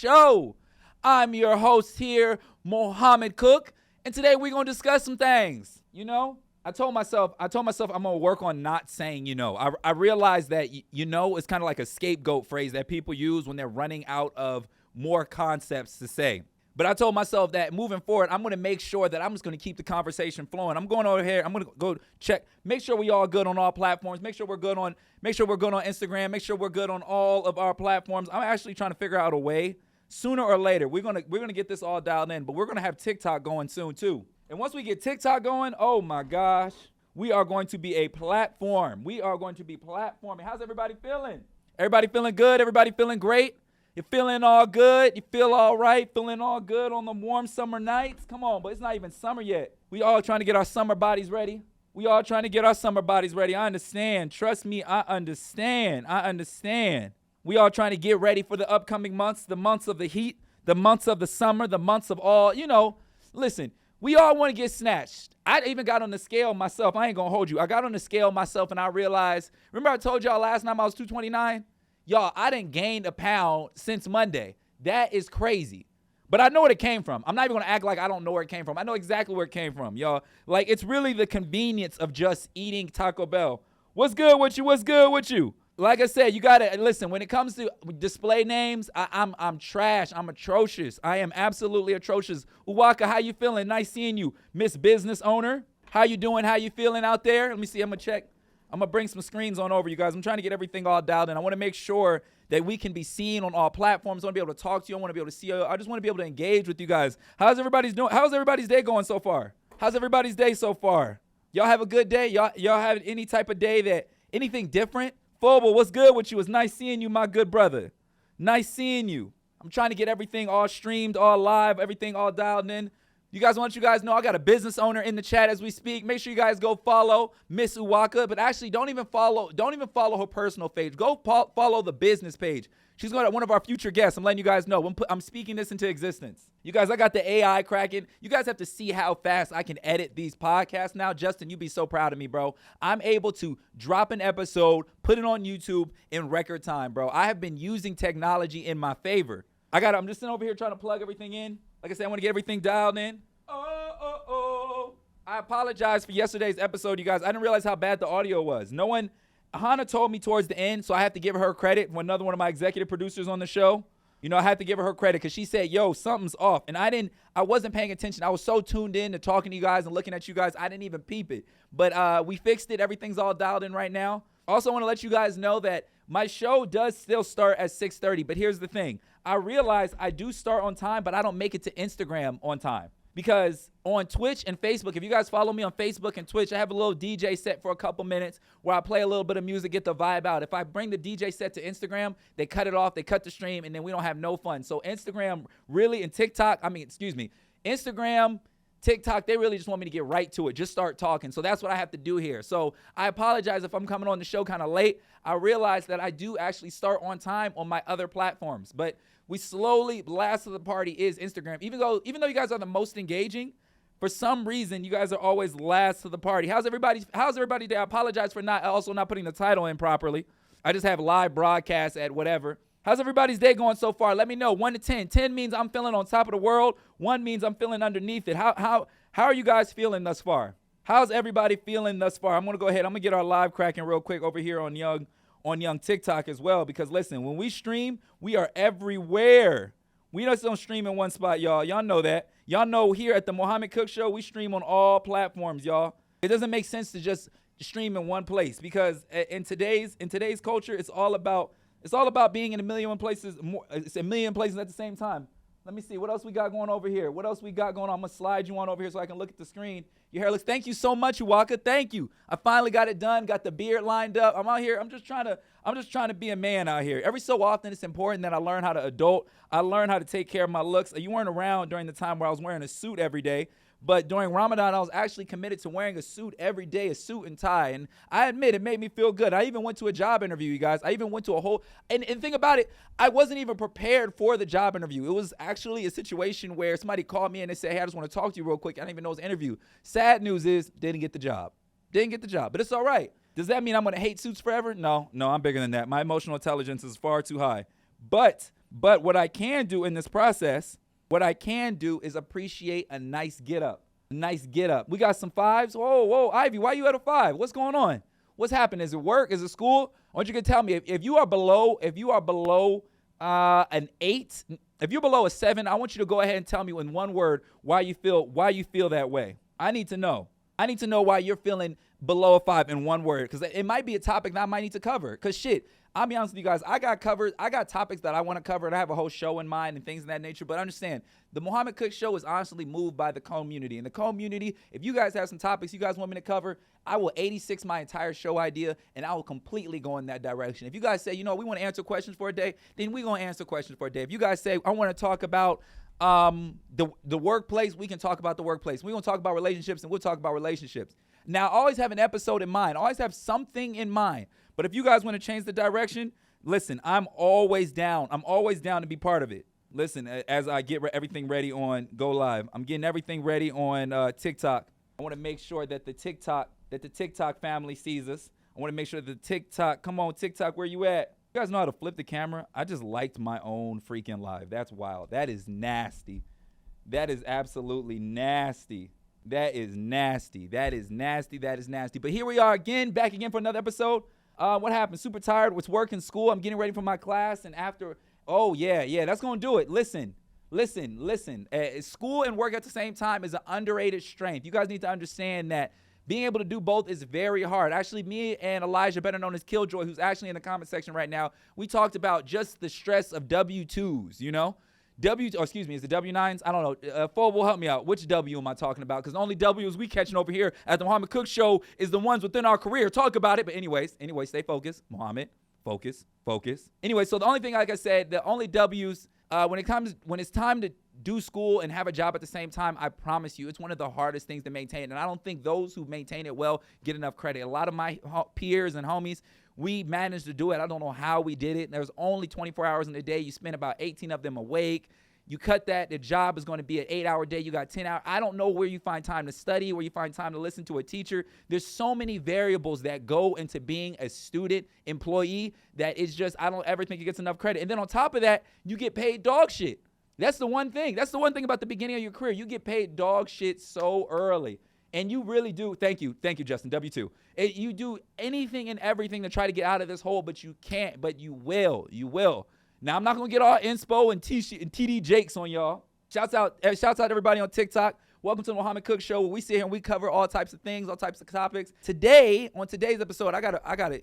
Show. I'm your host here, Mohammed Cook, and today we're gonna discuss some things. I told myself I'm gonna work on not saying. I realized that it's kind of like a scapegoat phrase that people use when they're running out of more concepts to say. But I told myself that moving forward, I'm going to make sure that I'm just going to keep the conversation flowing. I'm going over here. I'm going to go check, make sure we all good on all platforms. Make sure we're good on Instagram. Make sure we're good on all of our platforms. I'm actually trying to figure out a way. Sooner or later, we're gonna get this all dialed in. But we're gonna have TikTok going soon too. And once we get TikTok going, oh my gosh, we are going to be a platform. We are going to be platforming. How's everybody feeling? Everybody feeling good? Everybody feeling great? You feeling all good? You feel all right? Feeling all good on the warm summer nights? Come on, but it's not even summer yet. We all trying to get our summer bodies ready. I understand. Trust me, I understand. We all trying to get ready for the upcoming months, the months of the heat, the months of the summer, the months of all, listen, we all want to get snatched. I even got on the scale myself. I ain't going to hold you. I got on the scale myself and I realized, remember I told y'all last time I was 229? Y'all, I done gained a pound since Monday. That is crazy. But I know where it came from. I'm not even going to act like I don't know where it came from. I know exactly where it came from, y'all. Like, it's really the convenience of just eating Taco Bell. What's good with you? Like I said, you got to listen. When it comes to display names, I'm trash. I'm atrocious. I am absolutely atrocious. Uwaka, how you feeling? Nice seeing you. Miss Business Owner, how you doing? How you feeling out there? Let me see. I'm going to check. I'm going to bring some screens on over, you guys. I'm trying to get everything all dialed in. I want to make sure that we can be seen on all platforms. I want to be able to talk to you. I want to be able to see you. I just want to be able to engage with you guys. How's everybody's doing? How's everybody's day going so far? Y'all have a good day? Y'all have any type of day that, anything different? Fobo, what's good with you? It's nice seeing you, my good brother. Nice seeing you. I'm trying to get everything all streamed, all live, everything all dialed in. You guys want you guys know I got a business owner in the chat as we speak. Make sure you guys go follow Miss Uwaka, but actually don't even follow her personal page. Go follow the business page. She's going to one of our future guests. I'm letting you guys know. I'm speaking this into existence. You guys, I got the AI cracking. You guys have to see how fast I can edit these podcasts now. Justin, you'd be so proud of me, bro. I'm able to drop an episode, put it on YouTube in record time, bro. I have been using technology in my favor. I'm just sitting over here trying to plug everything in. Like I said, I want to get everything dialed in. I apologize for yesterday's episode, you guys. I didn't realize how bad the audio was. Hannah told me towards the end, so I have to give her credit. Another one of my executive producers on the show, I have to give her credit because she said, yo, something's off. And I wasn't paying attention. I was so tuned in to talking to you guys and looking at you guys, I didn't even peep it. But we fixed it. Everything's all dialed in right now. Also want to let you guys know that my show does still start at 6:30. But here's the thing. I realize I do start on time, but I don't make it to Instagram on time. Because on Twitch and Facebook, if you guys follow me on Facebook and Twitch, I have a little DJ set for a couple minutes where I play a little bit of music, get the vibe out. If I bring the DJ set to Instagram, they cut it off, they cut the stream, and then we don't have no fun. So Instagram really, and Instagram, TikTok, they really just want me to get right to it. Just start talking. So that's what I have to do here. So I apologize if I'm coming on the show kind of late. I realize that I do actually start on time on my other platforms. But we slowly, last of the party is Instagram. Even though you guys are the most engaging, for some reason, you guys are always last to the party. How's everybody day? I apologize for not putting the title in properly. I just have live broadcasts at whatever. How's everybody's day going so far? Let me know. 1 to 10. 10 means I'm feeling on top of the world. 1 means I'm feeling underneath it. How are you guys feeling thus far? How's everybody feeling thus far? I'm going to go ahead. I'm going to get our live cracking real quick over here on Young TikTok as well, because listen, when we stream, we are everywhere. We just don't stream in one spot, y'all. Y'all know that. Y'all know here at the Mohammed Cook Show, we stream on all platforms, y'all. It doesn't make sense to just stream in one place because in today's culture, it's all about being in a million places. It's a million places at the same time. Let me see what else we got going over here. I'm gonna slide you on over here so I can look at the screen. Your hair looks. Thank you so much, Uwaka. Thank you. I finally got it done. Got the beard lined up. I'm out here. I'm just trying to be a man out here. Every so often, it's important that I learn how to adult. I learn how to take care of my looks. You weren't around during the time where I was wearing a suit every day. But during Ramadan, I was actually committed to wearing a suit every day, a suit and tie. And I admit it made me feel good. I even went to a job interview, you guys. I even went to a whole, and think about it, I wasn't even prepared for the job interview. It was actually a situation where somebody called me and they said, hey, I just want to talk to you real quick. I didn't even know it was an interview. Sad news is, didn't get the job. But it's all right. Does that mean I'm going to hate suits forever? No, I'm bigger than that. My emotional intelligence is far too high. But But what I can do in this process, what I can do is appreciate a nice get up. A nice get up. We got some fives. Whoa, Ivy, why you at a 5? What's going on? What's happening? Is it work? Is it school? I want you to tell me if you are below an 8, if you're below a 7, I want you to go ahead and tell me in one word why you feel that way. I need to know. I need to know why you're feeling below a 5 in one word, because it might be a topic that I might need to cover. Because shit, I'll be honest with you guys, I got topics that I want to cover, and I have a whole show in mind and things of that nature. But understand, the Mohammed Cook Show is honestly moved by the community. And the community, if you guys have some topics you guys want me to cover, I will 86 my entire show idea, and I will completely go in that direction. If you guys say, we want to answer questions for a day, then we're going to answer questions for a day. If you guys say, I want to talk about the workplace, we can talk about the workplace. We're going to talk about relationships, and we'll talk about relationships. Now, always have an episode in mind. Always have something in mind. But if you guys want to change the direction, listen, I'm always down. I'm always down to be part of it. Listen, as I get everything ready on Go Live, I'm getting everything ready on TikTok. I want to make sure that the TikTok family sees us. I want to make sure that come on, TikTok, where you at? You guys know how to flip the camera? I just liked my own freaking live. That's wild. That is nasty. That is absolutely nasty. That is nasty. That is nasty. That is nasty. But here we are again, back again for another episode. What happened? Super tired with work and school. I'm getting ready for my class. And after, that's going to do it. Listen. School and work at the same time is an underrated strength. You guys need to understand that being able to do both is very hard. Actually, me and Elijah, better known as Killjoy, who's actually in the comment section right now, we talked about just the stress of W-2s, is it W-9s? I don't know. Fo will help me out. Which W am I talking about? Because the only W's we catching over here at the Mohammed Cook Show is the ones within our career. Talk about it. But anyways, stay focused. Mohammed, focus. Anyway, so the only thing, like I said, the only W's, when it's time to do school and have a job at the same time, I promise you, it's one of the hardest things to maintain. And I don't think those who maintain it well get enough credit. A lot of my peers and homies, we managed to do it. I don't know how we did it. There's only 24 hours in a day. You spend about 18 of them awake. You cut that, the job is going to be an 8-hour day. You got 10 hours. I don't know where you find time to study, where you find time to listen to a teacher. There's so many variables that go into being a student employee that it's just, I don't ever think it gets enough credit. And then on top of that, you get paid dog shit. That's the one thing. That's the one thing about the beginning of your career. You get paid dog shit so early. And you really do. Thank you, Justin, W2. You do anything and everything to try to get out of this hole, but you can't, but you will. Now, I'm not going to get all inspo and TD Jakes on y'all. Shouts out everybody on TikTok. Welcome to the Mohammed Cook Show, where we sit here and we cover all types of things, all types of topics. Today, on today's episode, I gotta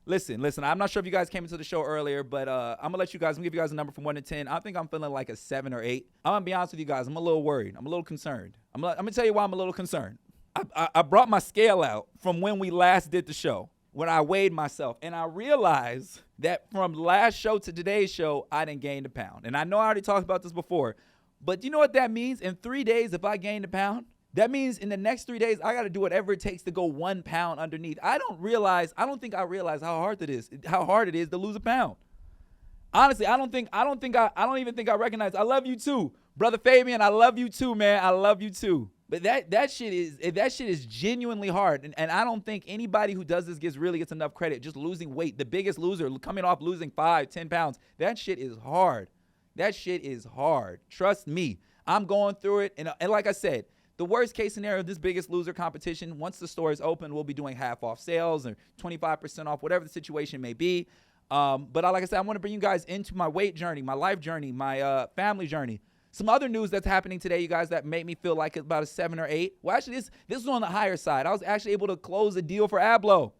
listen. I'm not sure if you guys came into the show earlier, but I'm going to give you guys a number from 1 to 10. I think I'm feeling like a 7 or 8. I'm going to be honest with you guys. I'm a little worried. I'm a little concerned. I'm going to tell you why I'm a little concerned. I brought my scale out from when we last did the show, when I weighed myself, and I realized that from last show to today's show, I didn't gain a pound. And I know I already talked about this before, but do you know what that means? In 3 days, if I gained a pound, that means in the next 3 days, I got to do whatever it takes to go 1 pound underneath. I don't think I realize how hard it is to lose a pound. Honestly, I don't even think I recognize. I love you too, brother Fabian. I love you too, man. I love you too. But that shit is genuinely hard. And I don't think anybody who does this gets enough credit. Just losing weight. The biggest loser coming off losing 5-10 pounds. That shit is hard. Trust me. I'm going through it. And like I said, the worst case scenario of this Biggest Loser competition, once the store is open, we'll be doing half off sales or 25% off, whatever the situation may be. But like I said, I want to bring you guys into my weight journey, my life journey, my family journey. Some other news that's happening today, you guys, that made me feel like it's about a 7 or 8. Well, actually, this is on the higher side. I was actually able to close a deal for Ablo.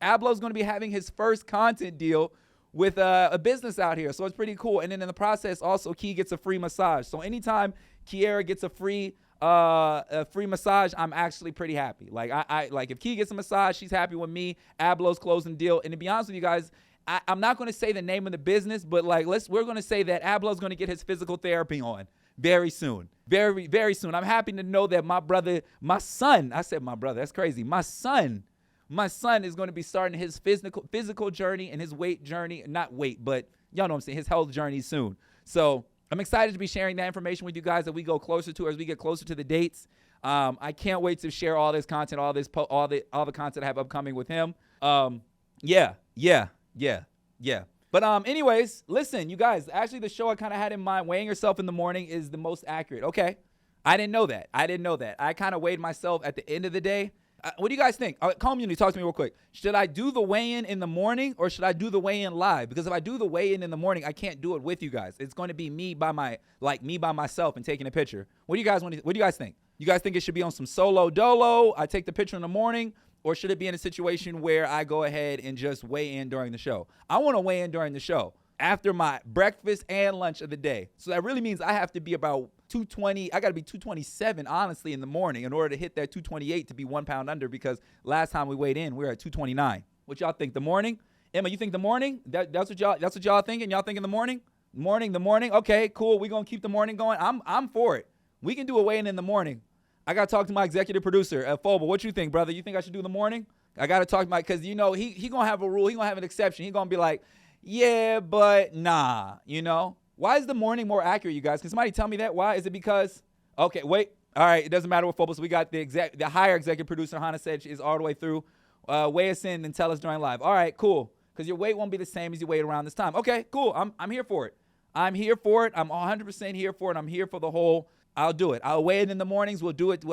Ablo's going to be having his first content deal with a business out here. So it's pretty cool. And then in the process, also, Key gets a free massage. So anytime Kiera gets a free massage, I'm actually pretty happy. Like, I like if Key gets a massage, she's happy with me. Ablo's closing the deal. And to be honest with you guys, I'm not going to say the name of the business, but like we're going to say that Ablo's going to get his physical therapy on very soon. Very, very soon. I'm happy to know that my son, I said my brother, that's crazy. My son is going to be starting his physical journey and his weight journey, not weight, but y'all know what I'm saying, his health journey soon. So I'm excited to be sharing that information with you guys as we get closer to the dates. I can't wait to share all this content, all the content I have upcoming with him. Yeah. But anyways, listen, you guys, actually the show I kind of had in mind, weighing yourself in the morning is the most accurate. Okay. I didn't know that. I kind of weighed myself at the end of the day. What do you guys think? Community, talk to me real quick. Should I do the weigh-in in the morning or should I do the weigh-in live? Because if I do the weigh-in in the morning, I can't do it with you guys. It's going to be me by myself and taking a picture. What do you guys think? You guys think it should be on some solo dolo? I take the picture in the morning, or should it be in a situation where I go ahead and just weigh in during the show? I want to weigh in during the show after my breakfast and lunch of the day. So that really means I have to be about 220. I got to be 227, honestly, in the morning in order to hit that 228 to be 1 pound under, because last time we weighed in, we were at 229. What y'all think? The morning? Emma, you think the morning? That's what y'all thinking? Y'all thinking the morning? The morning. Okay, cool. We're going to keep the morning going. I'm for it. We can do a weigh-in in the morning. I got to talk to my executive producer at Foble. What you think, brother? You think I should do the morning? I got to talk to my, because, you know, he going to have a rule. He going to have an exception. He going to be like, yeah, but nah, you know? Why is the morning more accurate, you guys? Can somebody tell me that? Why? Is it because, okay, wait. All right, it doesn't matter what Foble. So we got the higher executive producer, Hannah said she is all the way through. Weigh us in and tell us during live. All right, cool. Because your weight won't be the same as you weight around this time. Okay, cool. I'm here for it. I'm 100% here for it. I'm here for the whole. I'll do it. I'll weigh it in the mornings. We'll do it.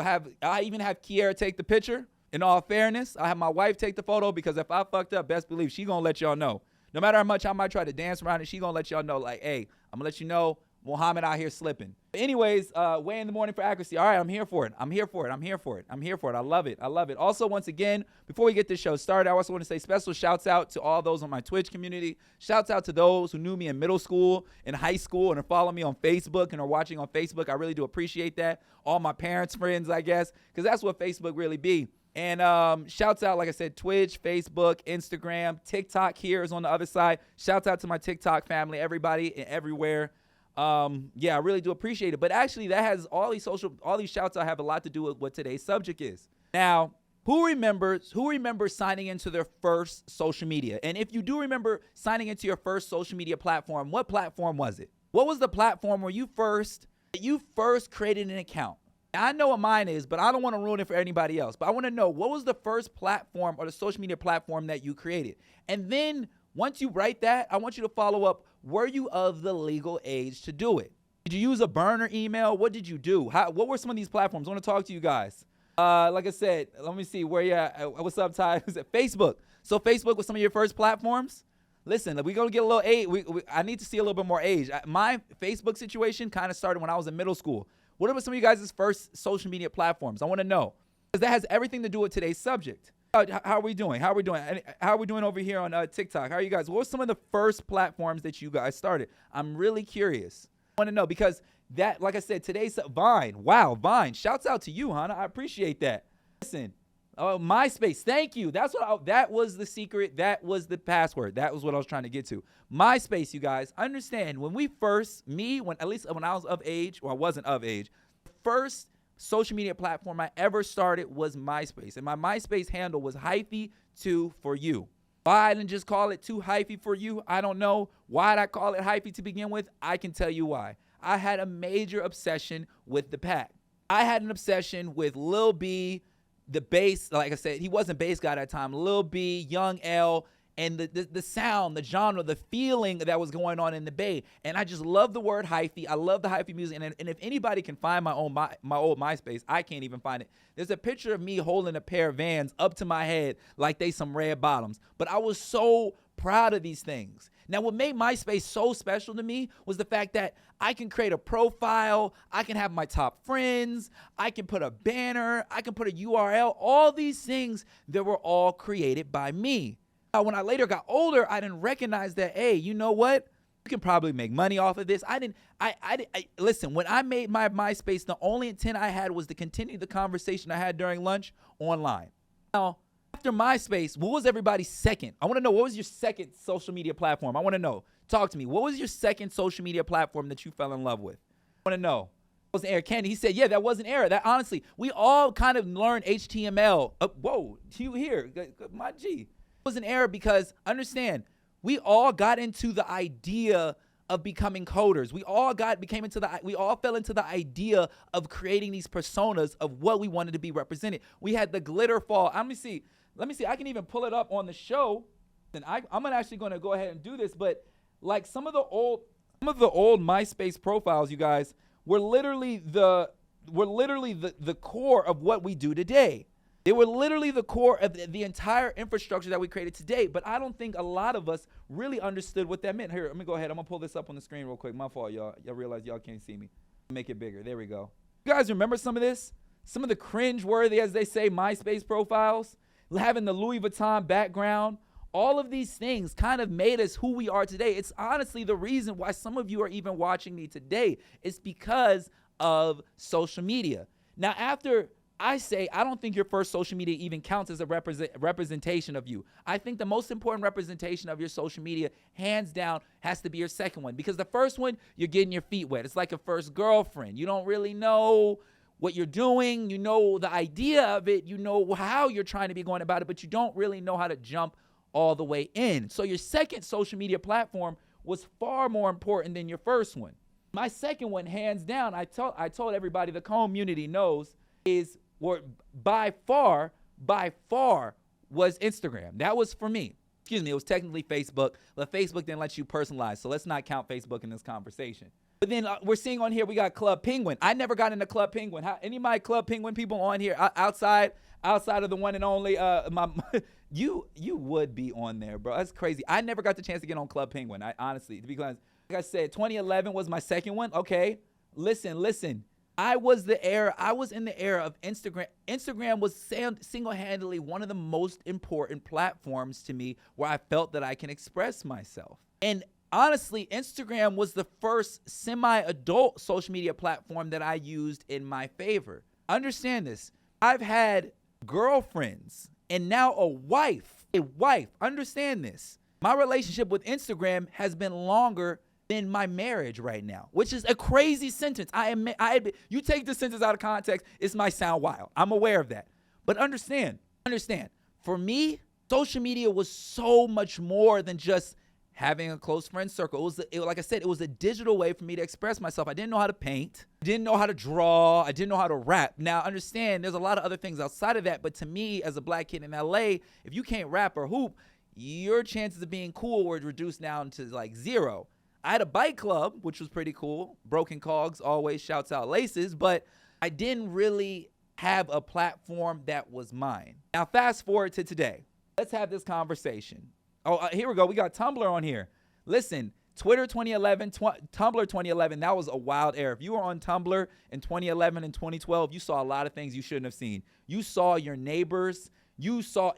I even have Kiara take the picture. In all fairness, I have my wife take the photo, because if I fucked up, best believe she gonna let y'all know. No matter how much I might try to dance around it, she gonna let y'all know, like, hey, I'm gonna let you know Mohammed out here slipping. But anyways, weigh in the morning for accuracy. All right, I'm here for it. I love it. Also, once again, before we get this show started, I also want to say special shouts out to all those on my Twitch community. Shouts out to those who knew me in middle school and high school and are following me on Facebook and are watching on Facebook. I really do appreciate that. All my parents' friends, I guess, because that's what Facebook really be. And shouts out, like I said, Twitch, Facebook, Instagram, TikTok here is on the other side. Shouts out to my TikTok family, everybody and everywhere. Yeah, I really do appreciate it. But actually, that has all these shouts out have a lot to do with what today's subject is. Now, who remembers signing into their first social media? And if you do remember signing into your first social media platform, what platform was it? What was the platform where you first created an account? I know what mine is, but I don't want to ruin it for anybody else. But I want to know, what was the first platform or the social media platform that you created? And then once you write that, I want you to follow up, were you of the legal age to do it? Did you use a burner email? What did you do? What were some of these platforms? I want to talk to you guys. Like I said, let me see where you at. What's up, Ty? Was it Facebook? So Facebook was some of your first platforms? Listen, we're going to get a little age. I need to see a little bit more age. My Facebook situation kind of started when I was in middle school. What were some of you guys' first social media platforms? I want to know, because that has everything to do with today's subject. How are we doing? How are we doing over here on TikTok? How are you guys? What were some of the first platforms that you guys started? I'm really curious. I want to know, because that, like I said, today's Vine. Wow, Vine. Shouts out to you, Hannah. I appreciate that. Listen, MySpace. Thank you. That was the secret. That was the password. That was what I was trying to get to. MySpace, you guys. Understand, when I was of age, or I wasn't of age, the first social media platform I ever started was MySpace. And my MySpace handle was hyphy2 for you. Why I didn't just call it 2 hyphy for you, I don't know. Why did I call it hyphy to begin with? I can tell you why. I had a major obsession with the pack. I had an obsession with Lil B, the bass, like I said, he wasn't bass guy at that time, Lil B, Young L, and the sound, the genre, the feeling that was going on in the Bay. And I just love the word hyphy. I love the hyphy music. And if anybody can find my old MySpace, I can't even find it. There's a picture of me holding a pair of Vans up to my head like they some red bottoms. But I was so proud of these things. Now, what made MySpace so special to me was the fact that I can create a profile, I can have my top friends, I can put a banner, I can put a URL, all these things that were all created by me. Now, when I later got older, I didn't recognize that, hey, you know what? You can probably make money off of this. Listen, when I made my MySpace, the only intent I had was to continue the conversation I had during lunch online. Now, after MySpace, what was everybody's second? I want to know, what was your second social media platform? I want to know. Talk to me. What was your second social media platform that you fell in love with? I want to know. It wasn't Air Candy. He said, yeah, that wasn't Air. That honestly, we all kind of learned HTML. Whoa, you here, my G. It wasn't Air because, understand, we all got into the idea of becoming coders. We all fell into the idea of creating these personas of what we wanted to be represented. We had the glitter fall. Let me see. I can even pull it up on the show. And I'm actually going to go ahead and do this, but like some of the old MySpace profiles, you guys, were literally the core of what we do today. They were literally the core of the entire infrastructure that we created today. But I don't think a lot of us really understood what that meant. Here, let me go ahead. I'm gonna pull this up on the screen real quick. My fault, y'all. Y'all realize y'all can't see me. Make it bigger. There we go. You guys remember some of this? Some of the cringe-worthy, as they say, MySpace profiles, having the Louis Vuitton background. All of these things kind of made us who we are today. It's honestly the reason why some of you are even watching me today. It's because of social media. Now, after I say, I don't think your first social media even counts as a representation of you. I think the most important representation of your social media, hands down, has to be your second one. Because the first one, you're getting your feet wet. It's like a first girlfriend. You don't really know what you're doing. You know the idea of it. You know how you're trying to be going about it, but you don't really know how to jump all the way in. So your second social media platform was far more important than your first one. My second one, hands down, I told everybody, the community knows, is by far was Instagram. That was for me. Excuse me, it was technically Facebook, but Facebook didn't let you personalize, so let's not count Facebook in this conversation. But then we're seeing on here, we got Club Penguin. I never got into Club Penguin. Any of my Club Penguin people on here outside of the one and only, you would be on there, bro. That's crazy. I never got the chance to get on Club Penguin. I honestly, because like I said, 2011 was my second one. Okay, listen. I was in the era of Instagram. Instagram was single-handedly one of the most important platforms to me where I felt that I can express myself. And honestly, Instagram was the first semi-adult social media platform that I used in my favor. Understand this. I've had girlfriends and now a wife. Understand this. My relationship with Instagram has been longer than my marriage right now, which is a crazy sentence. You take this sentence out of context, it might sound wild. I'm aware of that. But understand, for me, social media was so much more than just having a close friend circle. Like I said, it was a digital way for me to express myself. I didn't know how to paint. I didn't know how to draw. I didn't know how to rap. Now, understand, there's a lot of other things outside of that. But to me, as a black kid in LA, if you can't rap or hoop, your chances of being cool were reduced down to like zero. I had a bike club, which was pretty cool. Broken Cogs always shouts out laces, but I didn't really have a platform that was mine. Now, fast forward to today. Let's have this conversation. Here we go. We got Tumblr on here. Listen, Twitter 2011, Tumblr 2011, that was a wild era. If you were on Tumblr in 2011 and 2012, you saw a lot of things you shouldn't have seen. You saw your neighbors. You saw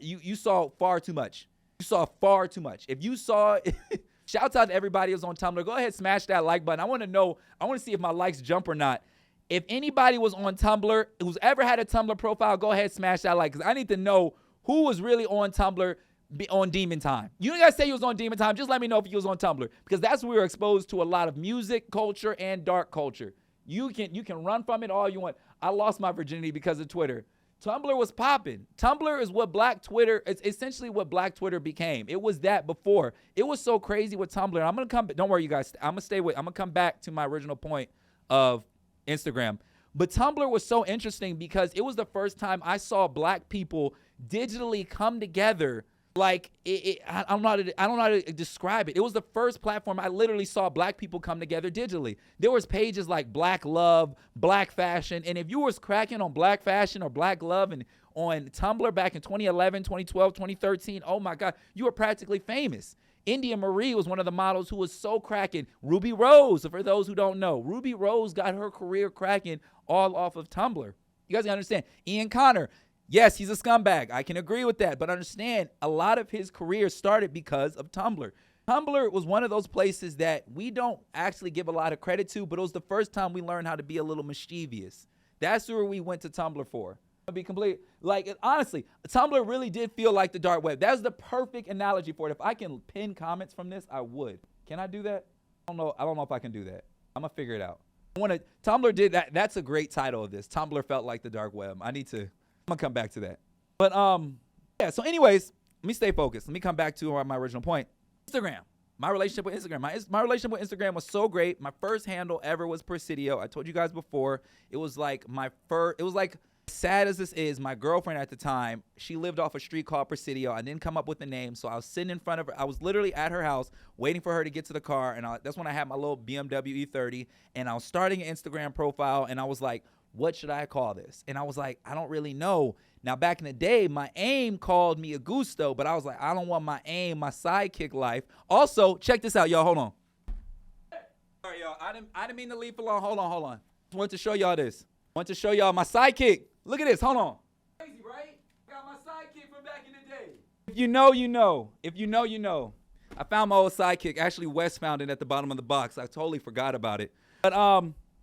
far too much. You saw far too much. If you saw... Shouts out to everybody who's on Tumblr. Go ahead, smash that like button. I want to see if my likes jump or not. If anybody was on Tumblr, who's ever had a Tumblr profile, go ahead, smash that like, because I need to know who was really on Tumblr on Demon Time. You don't gotta say you was on Demon Time. Just let me know if you was on Tumblr, because that's where we were exposed to a lot of music culture and dark culture. You can run from it all you want. I lost my virginity because of Twitter. Tumblr was popping. Tumblr is what it's essentially what Black Twitter became. It was that before. It was so crazy with Tumblr. Don't worry, you guys. I'm gonna come back to my original point of Instagram. But Tumblr was so interesting because it was the first time I saw Black people digitally come together. Like I don't know how to describe it. It was the first platform I literally saw Black people come together digitally. There was pages like Black Love, Black Fashion, and if you was cracking on Black Fashion or Black Love and on Tumblr back in 2011, 2012, 2013, oh my God, you were practically famous. India Marie was one of the models who was so cracking. Ruby Rose, for those who don't know, Ruby Rose got her career cracking all off of Tumblr. You guys gotta understand. Ian Connor. Yes, he's a scumbag. I can agree with that. But understand, a lot of his career started because of Tumblr. Tumblr was one of those places that we don't actually give a lot of credit to, but it was the first time we learned how to be a little mischievous. That's where we went to Tumblr for. To be complete, like, honestly, Tumblr really did feel like the dark web. That's the perfect analogy for it. If I can pin comments from this, I would. Can I do that? I don't know if I can do that. I'm gonna figure it out. Tumblr did that. That's a great title of this. Tumblr felt like the dark web. I'm gonna come back to that. But yeah, so anyways, let me stay focused. Let me come back to my original point. Instagram. My relationship with Instagram. My relationship with Instagram was so great. My first handle ever was Presidio. I told you guys before. It was like Sad as this is, my girlfriend at the time, she lived off a street called Presidio. I didn't come up with the name, so I was sitting in front of her. I was literally at her house waiting for her to get to the car, and that's when I had my little BMW E30, and I was starting an Instagram profile, and I was like, what should I call this? And I was like, I don't really know. Now, back in the day, my aim called me Augusto, but I was like, I don't want my aim, my sidekick life. Also, check this out, y'all. Hold on. All right, y'all. I didn't mean to leave for long. Hold on. I want to show y'all this. I want to show y'all my sidekick. Look at this. Hold on. Crazy, right? Got my sidekick from back in the day. If you know, you know. If you know, you know. I found my old sidekick. Actually, Wes found it at the bottom of the box. I totally forgot about it. But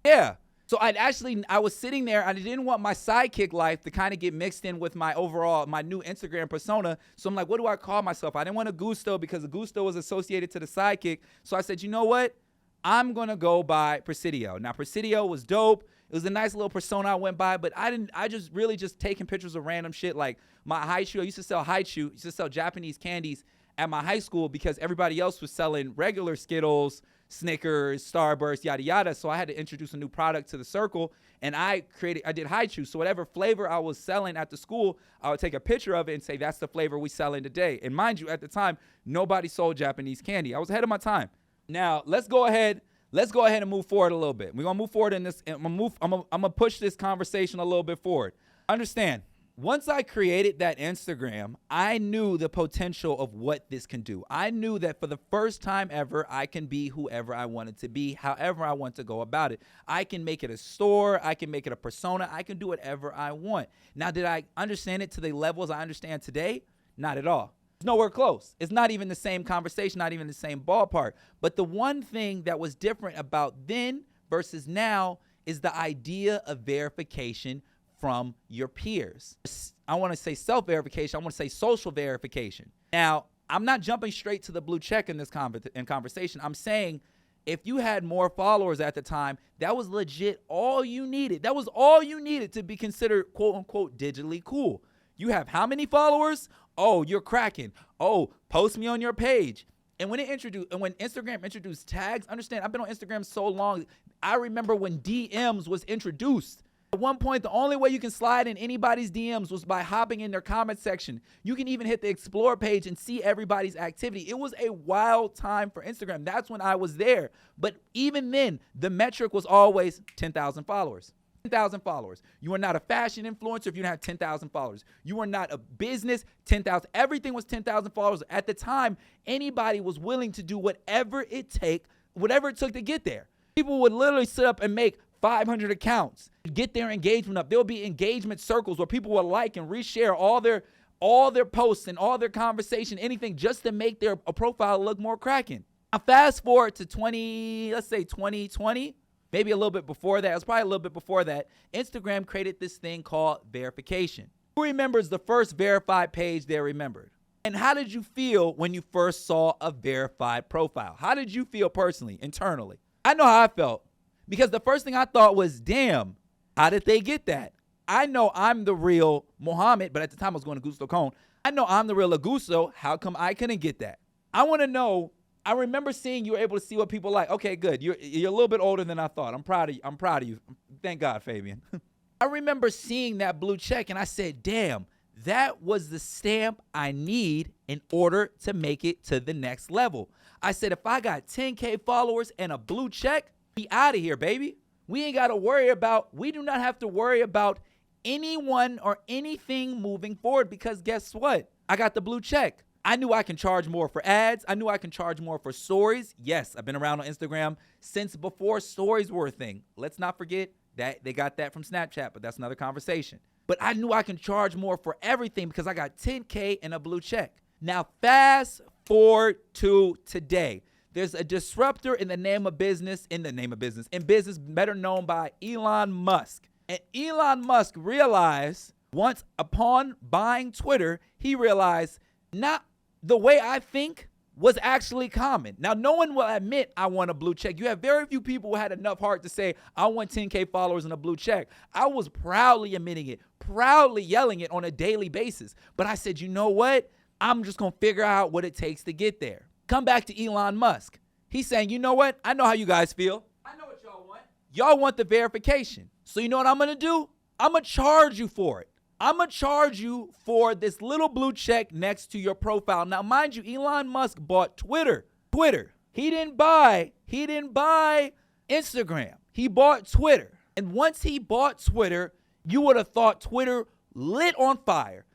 yeah. So I was sitting there. I didn't want my sidekick life to kind of get mixed in with my new Instagram persona. So I'm like, what do I call myself? I didn't want Augusto because Augusto was associated to the sidekick. So I said, you know what? I'm going to go by Presidio. Now, Presidio was dope. It was a nice little persona I went by, but I just really taking pictures of random shit. Like my haichu, I used to sell haichu, used to sell Japanese candies at my high school because everybody else was selling regular Skittles, Snickers, Starburst, yada, yada. So I had to introduce a new product to the circle, and I did haichu. So whatever flavor I was selling at the school, I would take a picture of it and say, that's the flavor we selling today. And mind you, at the time, nobody sold Japanese candy. I was ahead of my time. Now, let's go ahead and move forward a little bit. We're going to move forward in this. I'm going to push this conversation a little bit forward. Understand, once I created that Instagram, I knew the potential of what this can do. I knew that for the first time ever, I can be whoever I wanted to be, however I want to go about it. I can make it a store. I can make it a persona. I can do whatever I want. Now, did I understand it to the levels I understand today? Not at all. It's nowhere close. It's not even the same conversation, not even the same ballpark. But the one thing that was different about then versus now is the idea of verification from your peers. I want to say self-verification. I want to say social verification. Now, I'm not jumping straight to the blue check in this conversation. I'm saying if you had more followers at the time, that was legit all you needed. That was all you needed to be considered, quote unquote, digitally cool. You have how many followers? Oh, you're cracking. Oh, post me on your page. And when Instagram introduced tags, understand, I've been on Instagram so long. I remember when DMs was introduced. At one point, the only way you can slide in anybody's DMs was by hopping in their comment section. You can even hit the explore page and see everybody's activity. It was a wild time for Instagram. That's when I was there. But even then, the metric was always 10,000 followers. 10,000 followers. You are not a fashion influencer if you don't have 10,000 followers. You are not a business, 10,000. Everything was 10,000 followers. At the time, anybody was willing to do whatever it took to get there. People would literally sit up and make 500 accounts, get their engagement up. There'll be engagement circles where people will like and reshare all their posts and all their conversation, anything just to make their profile look more cracking. Now fast forward to 2020. Maybe a little bit before that. It was probably a little bit before that. Instagram created this thing called verification. Who remembers the first verified page they remembered? And how did you feel when you first saw a verified profile? How did you feel personally, internally? I know how I felt because the first thing I thought was, damn, how did they get that? I know I'm the real Mohammed, but at the time I was going to Gusto Cone. I know I'm the real Augusto. How come I couldn't get that? I want to know. I remember seeing you were able to see what people like. Okay, good. You're a little bit older than I thought. I'm proud of you. Thank God, Fabian. I remember seeing that blue check and I said, damn, that was the stamp I need in order to make it to the next level. I said, if I got 10K followers and a blue check, be out of here, baby. We do not have to worry about anyone or anything moving forward because guess what? I got the blue check. I knew I can charge more for ads. I knew I can charge more for stories. Yes, I've been around on Instagram since before stories were a thing. Let's not forget that they got that from Snapchat, but that's another conversation. But I knew I can charge more for everything because I got 10K and a blue check. Now, fast forward to today. There's a disruptor in business better known by Elon Musk. And Elon Musk realized once upon buying Twitter, he realized not the way I think was actually common. Now, no one will admit I want a blue check. You have very few people who had enough heart to say, I want 10K followers and a blue check. I was proudly admitting it, proudly yelling it on a daily basis. But I said, you know what? I'm just going to figure out what it takes to get there. Come back to Elon Musk. He's saying, you know what? I know how you guys feel. I know what y'all want. Y'all want the verification. So you know what I'm going to do? I'm going to charge you for it. I'm going to charge you for this little blue check next to your profile. Now, mind you, Elon Musk bought Twitter. He didn't buy Instagram. He bought Twitter. And once he bought Twitter, you would have thought Twitter lit on fire.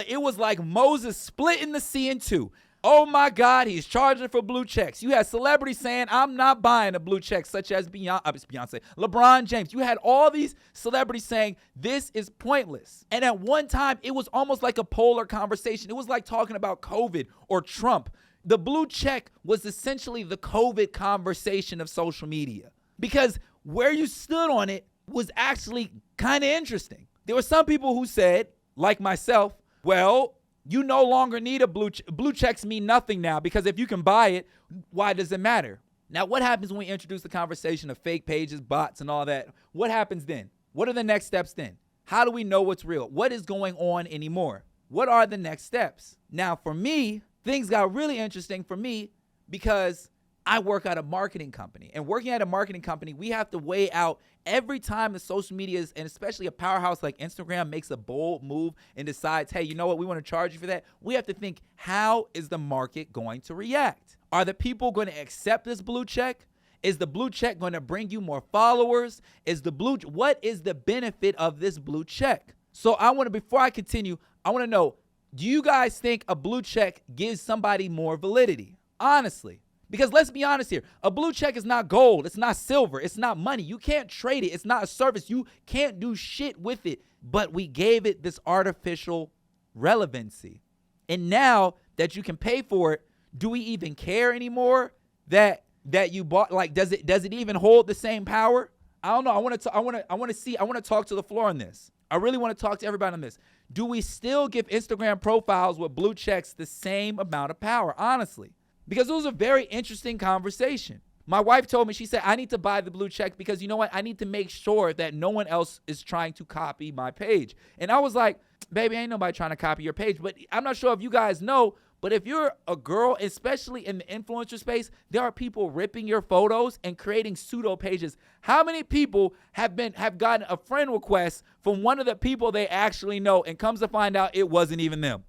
It was like Moses splitting the sea in two. Oh my God, he's charging for blue checks. You had celebrities saying, I'm not buying a blue check, such as Beyonce, LeBron James. You had all these celebrities saying, this is pointless. And at one time, it was almost like a polar conversation. It was like talking about COVID or Trump. The blue check was essentially the COVID conversation of social media, because where you stood on it was actually kind of interesting. There were some people who said, like myself, well, you no longer need a blue checks mean nothing now, because if you can buy it, why does it matter? Now, what happens when we introduce the conversation of fake pages, bots, and all that? What happens then? What are the next steps then? How do we know what's real? What is going on anymore? What are the next steps? Now, for me, things got really interesting for me because I work at a marketing company. And working at a marketing company, we have to weigh out every time the social media is, and especially a powerhouse like Instagram makes a bold move and decides, hey, you know what, we want to charge you for that. We have to think, how is the market going to react? Are the people going to accept this blue check? Is the blue check going to bring you more followers? What is the benefit of this blue check? So before I continue, I want to know, do you guys think a blue check gives somebody more validity? Honestly. Because let's be honest here, a blue check is not gold, it's not silver, it's not money. You can't trade it, it's not a service. You can't do shit with it. But we gave it this artificial relevancy. And now that you can pay for it, do we even care anymore that you bought? Like, does it even hold the same power? I don't know. I want to talk to the floor on this. I really want to talk to everybody on this. Do we still give Instagram profiles with blue checks the same amount of power, honestly? Because it was a very interesting conversation. My wife told me, she said, I need to buy the blue check because you know what? I need to make sure that no one else is trying to copy my page. And I was like, baby, ain't nobody trying to copy your page. But I'm not sure if you guys know, but if you're a girl, especially in the influencer space, there are people ripping your photos and creating pseudo pages. How many people have gotten a friend request from one of the people they actually know and comes to find out it wasn't even them?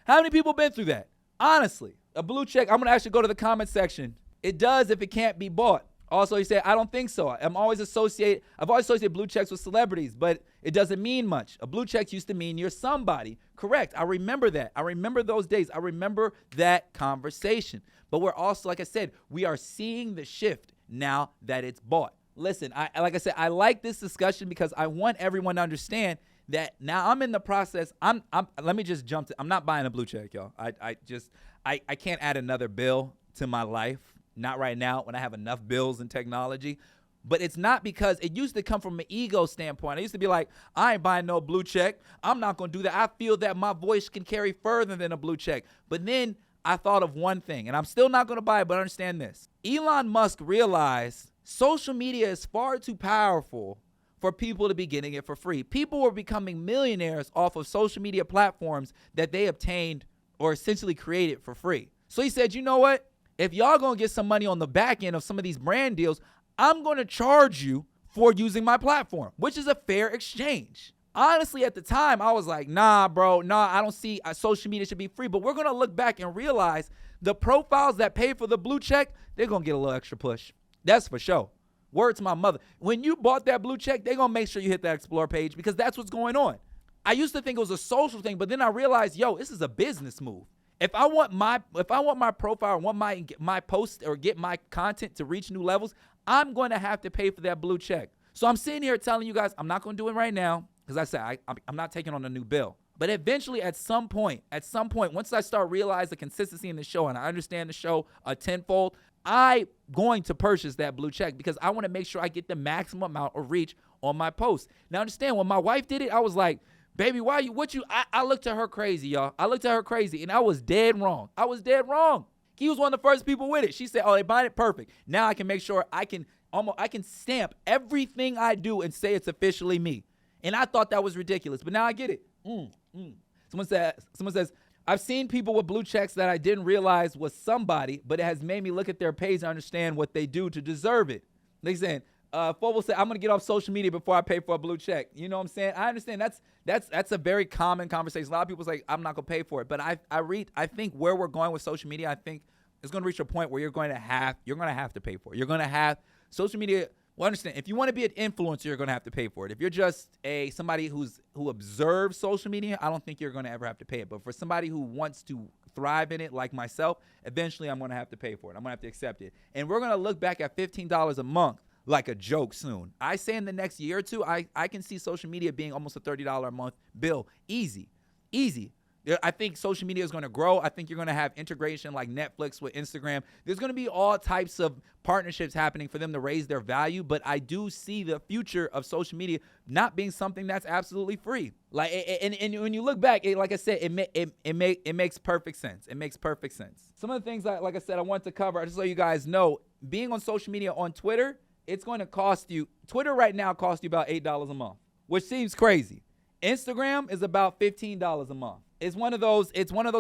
How many people been through that? Honestly. A blue check, I'm going to actually go to the comment section. It does if it can't be bought. Also, he said, I don't think so. I've always associated blue checks with celebrities, but it doesn't mean much. A blue check used to mean you're somebody. Correct. I remember that. I remember those days. I remember that conversation. But we're also, like I said, we are seeing the shift now that it's bought. Listen, I like this discussion because I want everyone to understand that now I'm in the process. Let me just jump to, I'm not buying a blue check, y'all. I can't add another bill to my life. Not right now when I have enough bills and technology. But it's not because it used to come from an ego standpoint. I used to be like, I ain't buying no blue check. I'm not going to do that. I feel that my voice can carry further than a blue check. But then I thought of one thing, and I'm still not going to buy it, but understand this. Elon Musk realized social media is far too powerful for people to be getting it for free. People were becoming millionaires off of social media platforms that they obtained or essentially created for free. So he said, you know what? If y'all gonna get some money on the back end of some of these brand deals, I'm gonna charge you for using my platform, which is a fair exchange. Honestly, at the time, I was like, nah, bro, I don't see social media should be free. But we're gonna look back and realize the profiles that pay for the blue check, they're gonna get a little extra push. That's for sure. Word to my mother. When you bought that blue check, they're gonna make sure you hit that explore page because that's what's going on. I used to think it was a social thing, but then I realized, this is a business move. If I want my profile, or want my post or get my content to reach new levels, I'm going to have to pay for that blue check. So I'm sitting here telling you guys, I'm not going to do it right now because I said I'm not taking on a new bill. But eventually, at some point, once I start realizing the consistency in the show and I understand the show tenfold, I'm going to purchase that blue check because I want to make sure I get the maximum amount of reach on my post. Now, understand, when my wife did it, I was like, baby, I looked at her crazy, y'all. I looked at her crazy, and I was dead wrong. He was one of the first people with it. She said, they buying it, perfect. Now I can make sure I can stamp everything I do and say it's officially me. And I thought that was ridiculous, but now I get it. Someone says, I've seen people with blue checks that I didn't realize was somebody, but it has made me look at their page and understand what they do to deserve it. They saying, Fobo said, I'm gonna get off social media before I pay for a blue check. You know what I'm saying? I understand that's a very common conversation. A lot of people say I'm not gonna pay for it, but I think where we're going with social media, I think it's gonna reach a point where you're gonna have to pay for it. You're gonna have social media. Well, understand, if you want to be an influencer, you're going to have to pay for it. If you're just somebody who observes social media, I don't think you're going to ever have to pay it. But for somebody who wants to thrive in it, like myself, eventually I'm going to have to pay for it. I'm going to have to accept it. And we're going to look back at $15 a month like a joke soon. I say in the next year or two, I can see social media being almost a $30 a month bill. Easy. I think social media is going to grow. I think you're going to have integration like Netflix with Instagram. There's going to be all types of partnerships happening for them to raise their value. But I do see the future of social media not being something that's absolutely free. Like, and when you look back, like I said, it makes perfect sense. It makes perfect sense. Some of the things that, like I said, I want to cover, just so you guys know, being on social media on Twitter, it's going to cost you. Twitter right now costs you about $8 a month, which seems crazy. Instagram is about $15 a month. It's one of those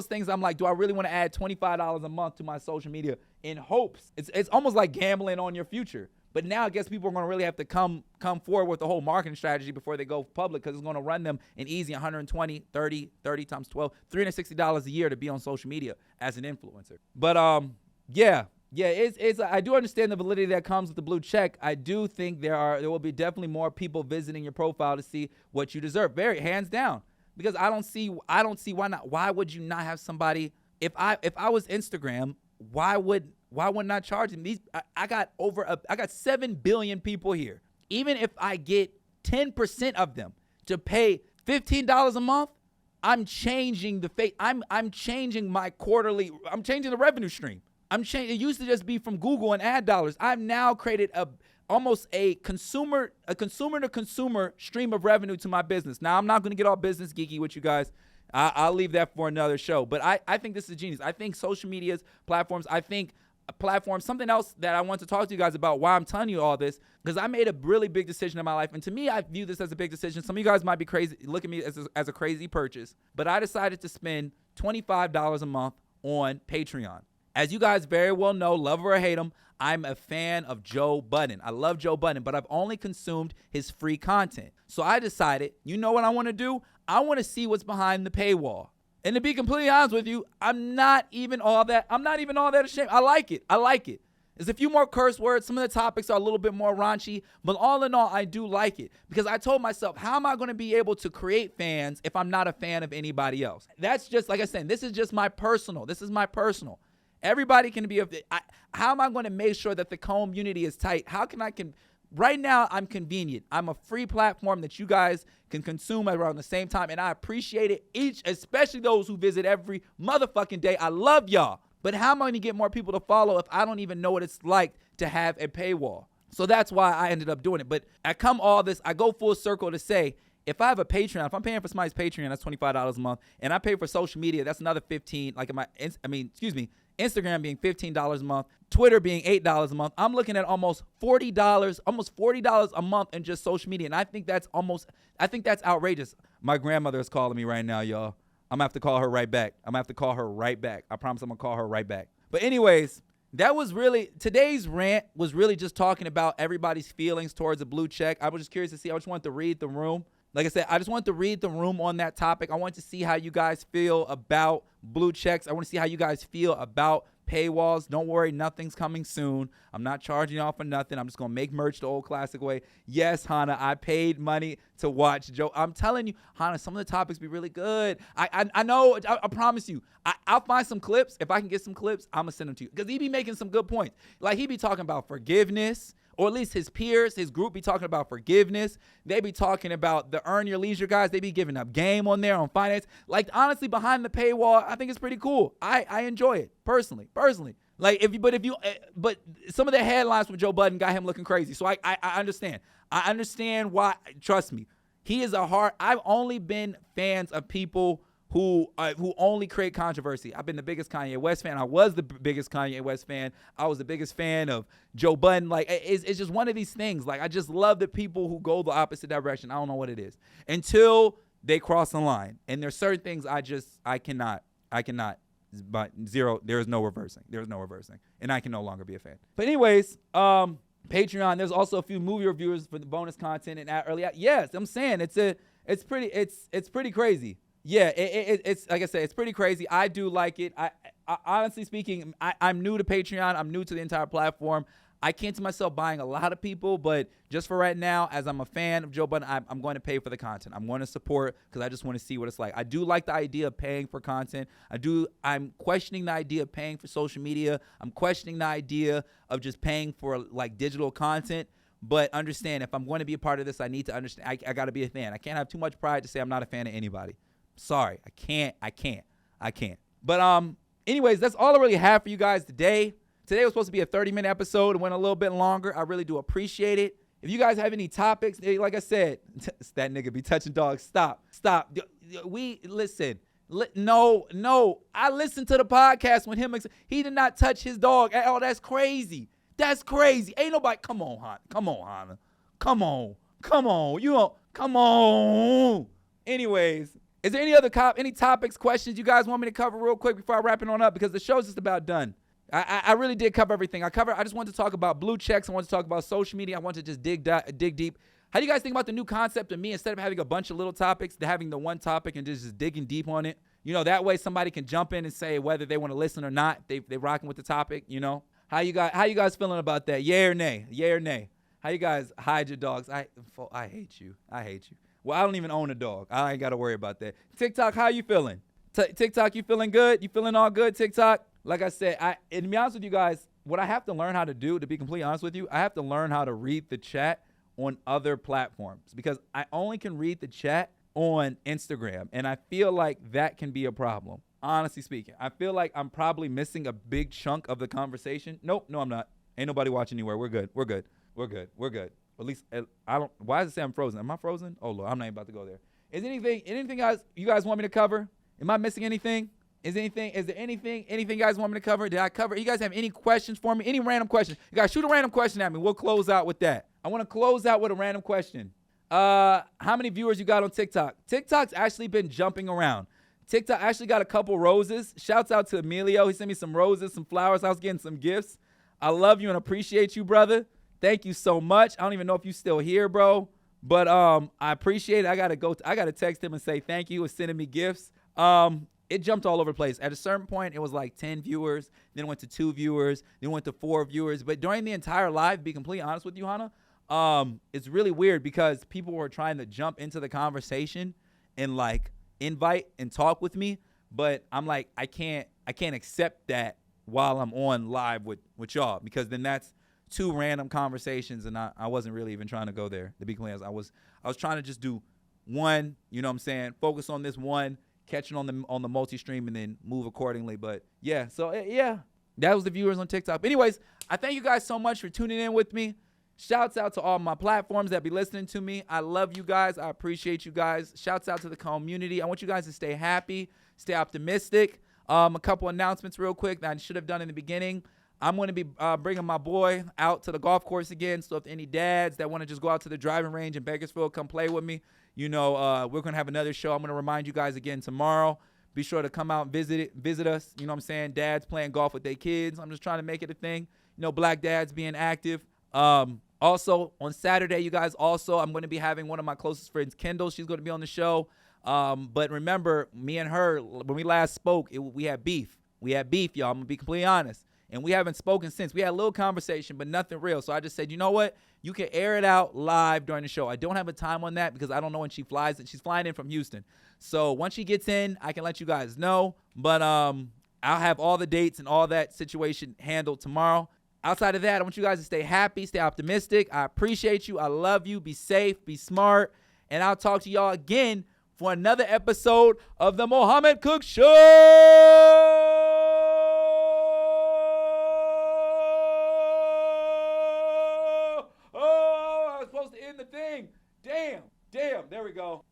things I'm like, do I really want to add $25 a month to my social media in hopes? It's almost like gambling on your future. But now I guess people are going to really have to come forward with the whole marketing strategy before they go public, because it's going to run them an easy 120, 30 times 12, $360 a year to be on social media as an influencer. But yeah, I do understand the validity that comes with the blue check. I do think there will be definitely more people visiting your profile to see what you deserve. Very hands down. Because I don't see why not. Why would you not have somebody? If I was Instagram, why would not charge them? I got 7 billion people here. Even if I get 10% of them to pay $15 a month, I'm changing the face. I'm changing my quarterly. I'm changing the revenue stream. It used to just be from Google and ad dollars. I've now created almost a consumer to consumer stream of revenue to my business. Now, I'm not going to get all business geeky with you guys. I'll leave that for another show. But I think this is genius. I think social media's platforms, something else that I want to talk to you guys about why I'm telling you all this, because I made a really big decision in my life. And to me, I view this as a big decision. Some of you guys might be crazy, look at me as a crazy purchase. But I decided to spend $25 a month on Patreon. As you guys very well know, love or hate him, I'm a fan of Joe Budden. I love Joe Budden, but I've only consumed his free content. So I decided, you know what I want to do? I want to see what's behind the paywall. And to be completely honest with you, I'm not even all that ashamed. I like it. There's a few more curse words. Some of the topics are a little bit more raunchy, but all in all, I do like it, because I told myself, how am I going to be able to create fans if I'm not a fan of anybody else? That's just, like I said, this is just my personal. Everybody can be how am I going to make sure that the community is tight? Right now, I'm convenient. I'm a free platform that you guys can consume around the same time, and I appreciate it, especially those who visit every motherfucking day. I love y'all. But how am I going to get more people to follow if I don't even know what it's like to have a paywall? So that's why I ended up doing it. But I go full circle to say, if I have a Patreon, if I'm paying for somebody's Patreon, that's $25 a month, and I pay for social media, that's another $15. Instagram being $15 a month, Twitter being $8 a month. I'm looking at almost $40 a month in just social media. And I think that's outrageous. My grandmother is calling me right now, y'all. I'm gonna have to call her right back. I promise I'm gonna call her right back. But anyways, today's rant was really just talking about everybody's feelings towards a blue check. I was just curious to see. I just wanted to read the room. Like I said, I just wanted to read the room on that topic. I want to see how you guys feel about blue checks. I want to see how you guys feel about paywalls. Don't worry, nothing's coming soon. I'm not charging y'all for nothing. I'm just going to make merch the old classic way. Yes, Hannah, I paid money to watch Joe. I'm telling you, Hannah, some of the topics be really good. I know, I promise you. I'll find some clips. If I can get some clips, I'm going to send them to you, because he be making some good points. Like, he be talking about forgiveness. Or at least his peers, his group be talking about forgiveness. They be talking about the Earn Your Leisure guys. They be giving up game on there on finance. Like, honestly, behind the paywall, I think it's pretty cool. I enjoy it personally. Like, but some of the headlines from Joe Budden got him looking crazy. So I understand. I understand why. Trust me, he is I've only been fans of people who only create controversy. I've been the biggest Kanye West fan. I was the biggest Kanye West fan. I was the biggest fan of Joe Budden. Like, it's just one of these things. Like, I just love the people who go the opposite direction. I don't know what it is until they cross the line. And there's certain things I cannot. But there is no reversing. And I can no longer be a fan. But anyways, Patreon, there's also a few movie reviewers for the bonus content and early. Yes, I'm saying it's pretty crazy. Yeah, it's like I said, it's pretty crazy. I do like it. I honestly speaking, I'm new to Patreon. I'm new to the entire platform. I can't see myself buying a lot of people, but just for right now, as I'm a fan of Joe Budden, I'm going to pay for the content. I'm going to support because I just want to see what it's like. I do like the idea of paying for content. I'm questioning the idea of paying for social media. I'm questioning the idea of just paying for like digital content. But understand, if I'm going to be a part of this, I need to understand. I got to be a fan. I can't have too much pride to say I'm not a fan of anybody. Sorry, I can't. But anyways, that's all I really have for you guys today. Today was supposed to be a 30-minute episode. It went a little bit longer. I really do appreciate it. If you guys have any topics, like I said, that nigga be touching dogs. Stop. We listen. No. I listened to the podcast when he did not touch his dog. Oh, that's crazy. That's crazy. Ain't nobody. Come on, Hannah. Come on. You don't. Come on. Anyways, is there any topics, questions you guys want me to cover real quick before I wrap it on up? Because the show's just about done. I really did cover everything. I just wanted to talk about blue checks. I wanted to talk about social media. I wanted to just dig deep. How do you guys think about the new concept of me, instead of having a bunch of little topics, to having the one topic and just digging deep on it? You know, that way somebody can jump in and say whether they want to listen or not. They rocking with the topic, you know? How you guys feeling about that? Yay or nay? How you guys hide your dogs? I hate you. Well, I don't even own a dog. I ain't got to worry about that. TikTok, how you feeling? TikTok, you feeling good? You feeling all good, TikTok? Like I said, and to be honest with you guys, what I have to learn how to do, to be completely honest with you, I have to learn how to read the chat on other platforms, because I only can read the chat on Instagram, and I feel like that can be a problem. Honestly speaking, I feel like I'm probably missing a big chunk of the conversation. Nope, no, I'm not. Ain't nobody watching anywhere. We're good. At least I don't. Why does it say I'm frozen? Am I frozen? Oh Lord, I'm not even about to go there. Is anything guys you guys want me to cover? Am I missing anything? Is there anything you guys want me to cover? Did I cover? You guys have any questions for me? Any random questions? You guys shoot a random question at me. We'll close out with that. I want to close out with a random question. How many viewers you got on TikTok? TikTok's actually been jumping around. TikTok actually got a couple roses. Shouts out to Emilio. He sent me some roses, some flowers. I was getting some gifts. I love you and appreciate you, brother. Thank you so much. I don't even know if you're still here, bro. But I appreciate it. I gotta text him and say thank you for sending me gifts. It jumped all over the place. At a certain point, it was like 10 viewers, then it went to 2 viewers, then it went to 4 viewers. But during the entire live, to be completely honest with you, Hannah, it's really weird because people were trying to jump into the conversation and like invite and talk with me. But I'm like, I can't accept that while I'm on live with y'all, because then that's 2 random conversations, and I wasn't really even trying to go there, to be clear. I was trying to just do one, you know what I'm saying, focus on this one, catch it on the multi-stream, and then move accordingly. But yeah, so yeah, that was the viewers on TikTok. But anyways, I thank you guys so much for tuning in with me. Shouts out to all my platforms that be listening to me. I love you guys. I appreciate you guys. Shouts out to the community. I want you guys to stay happy, stay optimistic. A couple announcements real quick that I should have done in the beginning. I'm going to be bringing my boy out to the golf course again. So if any dads that want to just go out to the driving range in Bakersfield, come play with me. You know, we're going to have another show. I'm going to remind you guys again tomorrow. Be sure to come out and visit us. You know what I'm saying? Dads playing golf with their kids. I'm just trying to make it a thing. You know, black dads being active. Also, on Saturday, you guys, I'm going to be having one of my closest friends, Kendall. She's going to be on the show. But remember, me and her, when we last spoke, we had beef. Y'all. I'm going to be completely honest. And we haven't spoken since. We had a little conversation, but nothing real. So I just said, you know what? You can air it out live during the show. I don't have a time on that because I don't know when she flies. She's flying in from Houston. So once she gets in, I can let you guys know. But I'll have all the dates and all that situation handled tomorrow. Outside of that, I want you guys to stay happy, stay optimistic. I appreciate you. I love you. Be safe, be smart. And I'll talk to y'all again for another episode of the Mohammed Cook Show. The thing. Damn. There we go.